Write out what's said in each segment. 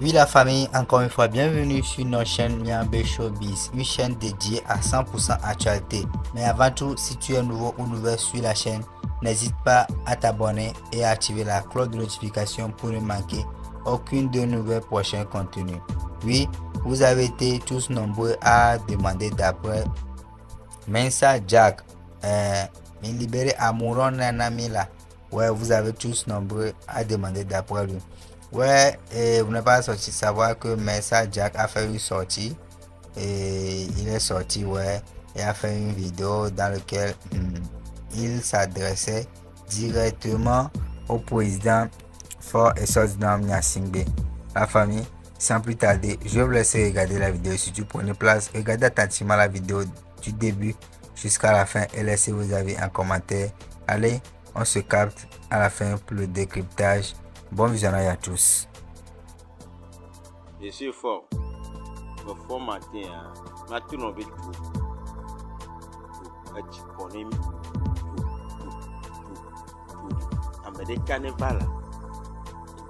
Oui la famille, encore une fois, bienvenue sur notre chaîne Miambe Showbiz, une chaîne dédiée à 100% actualité. Mais avant tout, si tu es nouveau ou nouvelle sur la chaîne, n'hésite pas à t'abonner et à activer la cloche de notification pour ne manquer aucune de nos nouvelles prochains contenus. Oui, vous avez été tous nombreux à demander d'après Mensa Jack, me libérer Amouron Nanamila. Ouais, vous avez tous nombreux à demander d'après lui. Ouais, et vous n'avez pas sorti savoir que Mensa Jack a fait une sortie. Et il est sorti, ouais, et a fait une vidéo dans laquelle il s'adressait directement au président Fort et Sosdam Nyasingbe. La famille, sans plus tarder, je vais vous laisser regarder la vidéo. Si tu prenez place, regardez attentivement la vidéo du début jusqu'à la fin et laissez vos avis en commentaire. Allez, on se capte à la fin pour le décryptage. Bon visionnage à tous. Je suis fort. Le fort matin, matin on veut tout. Tu connais tout. Américain carnaval.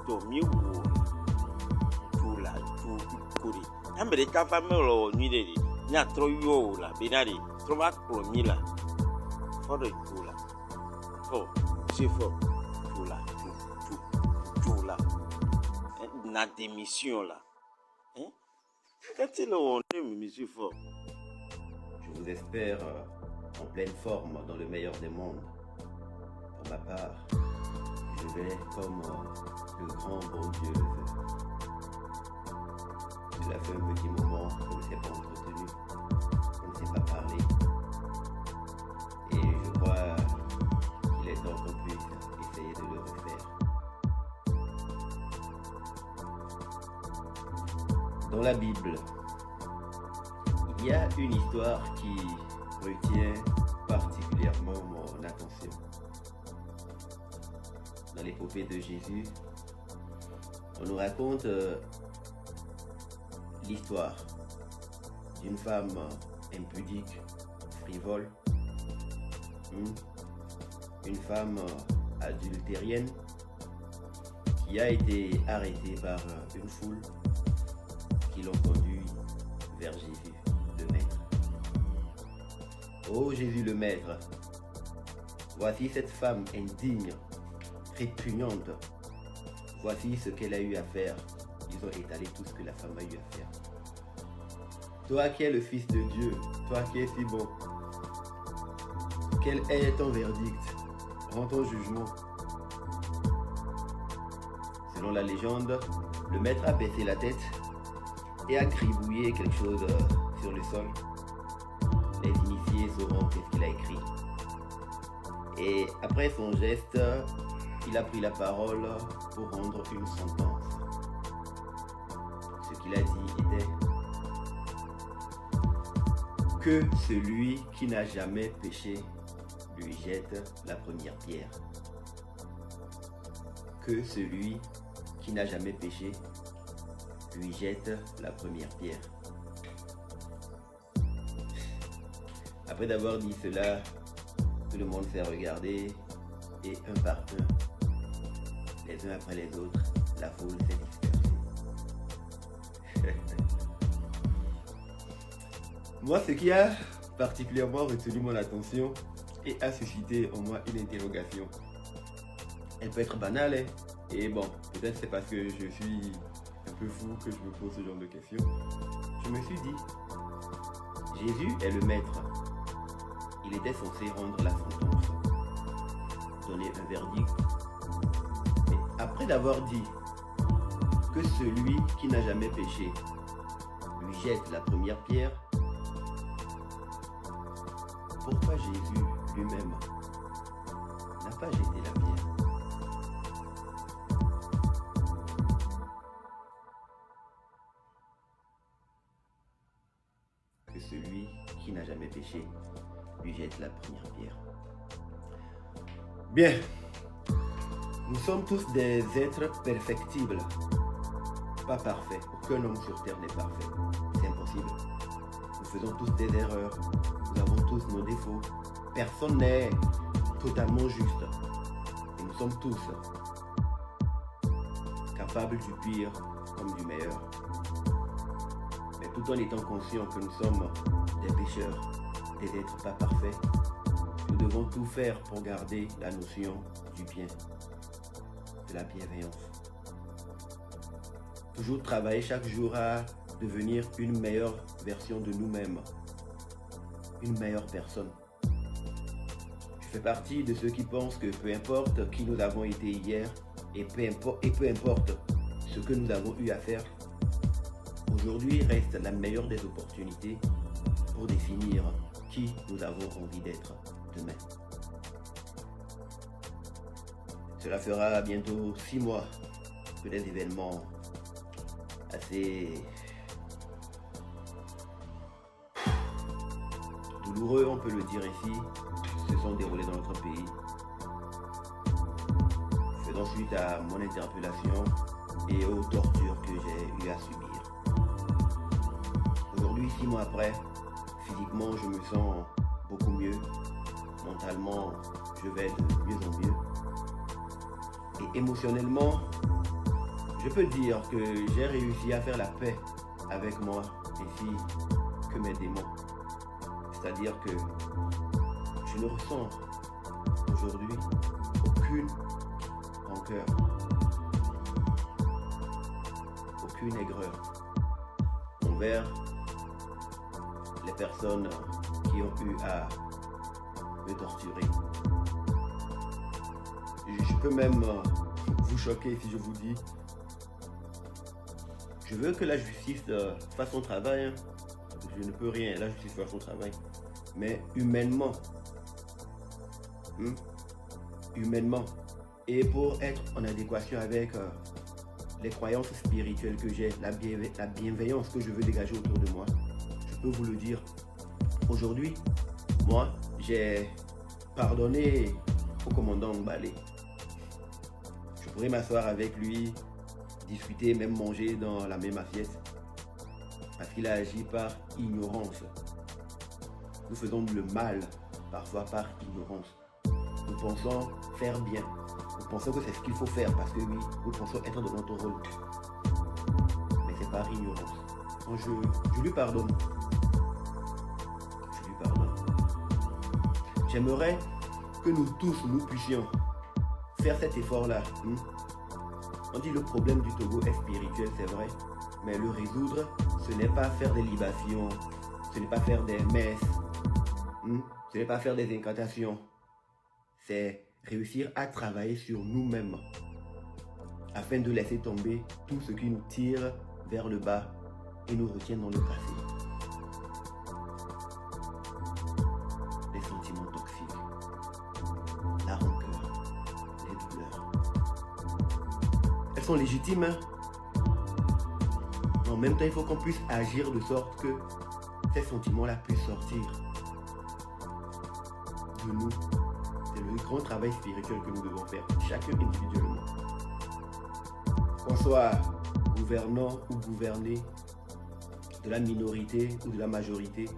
Tout mieux tout là, tout courir. Américain famille là, nuit de n'y a trop yo là, binari, trop à promis là. Fort de tout là. Fort, c'est fort. Tout là, tout là. Na démission là. Hein? Quand il est monsieur fort. Je vous espère en pleine forme dans le meilleur des mondes. Pour ma part, je vais comme le grand bon Dieu le veut. Cela fait un petit moment qu'on ne s'est pas entretenu, qu'on ne s'est pas parlé. Et je crois qu'il est temps qu'on puisse essayer de le refaire. Dans la Bible, il y a une histoire qui retient particulièrement mon attention. Dans l'épopée de Jésus, on nous raconte l'histoire d'une femme impudique, frivole, une femme adultérienne qui a été arrêtée par une foule qui l'ont conduit vers Jésus, le Maître. Ô Jésus le Maître, voici cette femme indigne, répugnante. Voici ce qu'elle a eu à faire. Ils ont étalé tout ce que la femme a eu à faire. Toi qui es le Fils de Dieu, toi qui es si bon, quel est ton verdict? Rends ton jugement. Selon la légende, le Maître a baissé la tête et a gribouillé quelque chose sur le sol. Les initiés sauront qu'est-ce qu'il a écrit. Et après son geste, il a pris la parole pour rendre une sentence. Ce qu'il a dit était que celui qui n'a jamais péché lui jette la première pierre. Que celui qui n'a jamais péché lui jette la première pierre. Après d'avoir dit cela, tout le monde s'est regardé et un par un, les uns après les autres, la foule s'est dispersée. Moi, ce qui a particulièrement retenu mon attention et a suscité en moi une interrogation. Elle peut être banale, hein? Et bon, peut-être c'est parce que je suis un peu fou que je me pose ce genre de questions. Je me suis dit, Jésus est le Maître. Il était censé rendre la sentence, donner un verdict. Mais après d'avoir dit que celui qui n'a jamais péché lui jette la première pierre, pourquoi Jésus lui-même n'a pas jeté la pierre? Que celui qui n'a jamais péché lui jette la première pierre. Bien, nous sommes tous des êtres perfectibles, pas parfaits. Aucun homme sur terre n'est parfait, c'est impossible. Nous faisons tous des erreurs, nous avons tous nos défauts. Personne n'est totalement juste. Et nous sommes tous capables du pire comme du meilleur. Mais tout en étant conscients que nous sommes des pécheurs, des êtres pas parfaits, nous devons tout faire pour garder la notion du bien, de la bienveillance. Toujours travailler chaque jour à devenir une meilleure version de nous-mêmes, une meilleure personne. Je fais partie de ceux qui pensent que peu importe qui nous avons été hier et peu importe ce que nous avons eu à faire, aujourd'hui reste la meilleure des opportunités pour définir qui nous avons envie d'être demain. Cela fera bientôt 6 mois que des événements assez douloureux, on peut le dire ainsi, se sont déroulés dans notre pays, faisant suite à mon interpellation et aux tortures que j'ai eu à subir. Aujourd'hui, 6 mois après, physiquement, je me sens beaucoup mieux. Mentalement, je vais de mieux en mieux. Et émotionnellement, je peux dire que j'ai réussi à faire la paix avec moi ainsi que mes démons. C'est-à-dire que je ne ressens aujourd'hui aucune rancœur, aucune aigreur envers les personnes qui ont eu à me torturer. Je peux même vous choquer si je vous dis, je veux que la justice fasse son travail. Je ne peux rien, la justice fait son travail. Mais humainement, et pour être en adéquation avec les croyances spirituelles que j'ai, la bienveillance que je veux dégager autour de moi, je peux vous le dire. Aujourd'hui, moi, j'ai pardonné au commandant Mbalé. Je pourrais m'asseoir avec lui, discuter, même manger dans la même assiette. Parce qu'il a agi par ignorance. Nous faisons le mal, parfois par ignorance. Nous pensons faire bien. Nous pensons que c'est ce qu'il faut faire parce que oui, nous pensons être dans notre rôle. Mais c'est par ignorance. Donc je lui pardonne. Je lui pardonne. J'aimerais que nous tous, nous puissions faire cet effort-là. On dit le problème du Togo est spirituel, c'est vrai. Mais le résoudre, ce n'est pas faire des libations, ce n'est pas faire des messes, ce n'est pas faire des incantations. C'est réussir à travailler sur nous-mêmes afin de laisser tomber tout ce qui nous tire vers le bas et nous retient dans le passé. Les sentiments toxiques, la rancœur, les douleurs. Elles sont légitimes, mais en même temps, il faut qu'on puisse agir de sorte que ces sentiments-là puissent sortir de nous. C'est le grand travail spirituel que nous devons faire, chacun individuellement. Qu'on soit gouvernant ou gouverné, de la minorité ou de la majorité,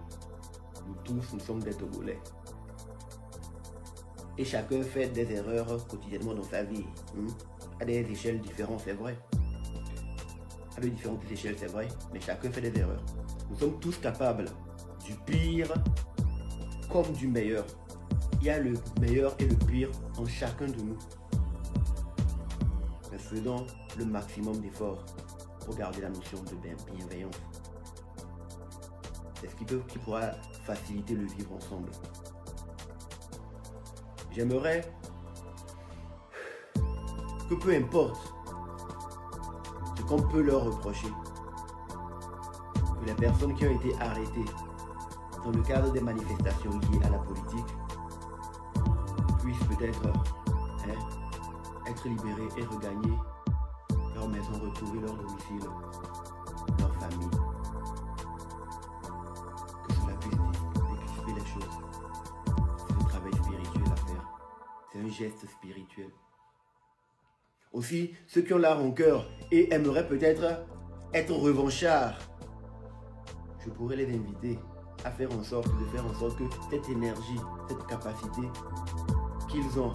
nous tous, nous sommes des Togolais. Et chacun fait des erreurs quotidiennement dans sa vie, à des échelles différentes, c'est vrai. À de différentes échelles, c'est vrai, mais chacun fait des erreurs. Nous sommes tous capables du pire comme du meilleur. Il y a le meilleur et le pire en chacun de nous. Mais faisons le maximum d'efforts pour garder la notion de bienveillance. C'est ce qui pourra faciliter le vivre ensemble. J'aimerais que peu importe ce qu'on peut leur reprocher, que les personnes qui ont été arrêtées dans le cadre des manifestations liées à la politique puissent peut-être être libérées et regagner leur maison, retrouver leur domicile, leur famille. Que cela puisse décrisper les choses. C'est un travail spirituel à faire. C'est un geste spirituel. Aussi, ceux qui ont la rancœur et aimeraient peut-être être revanchards, je pourrais les inviter à faire en sorte que cette énergie, cette capacité qu'ils ont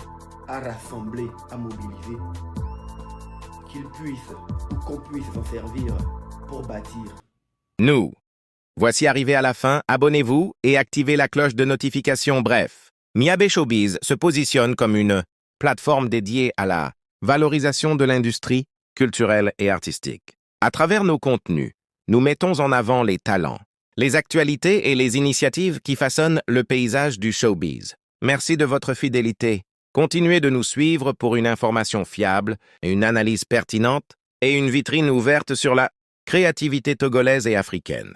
à rassembler, à mobiliser, qu'ils puissent ou qu'on puisse s'en servir pour bâtir. Nous. Voici arrivé à la fin, abonnez-vous et activez la cloche de notification. Bref, Miabe Showbiz se positionne comme une plateforme dédiée à la valorisation de l'industrie culturelle et artistique. À travers nos contenus, nous mettons en avant les talents, les actualités et les initiatives qui façonnent le paysage du showbiz. Merci de votre fidélité. Continuez de nous suivre pour une information fiable, une analyse pertinente et une vitrine ouverte sur la créativité togolaise et africaine.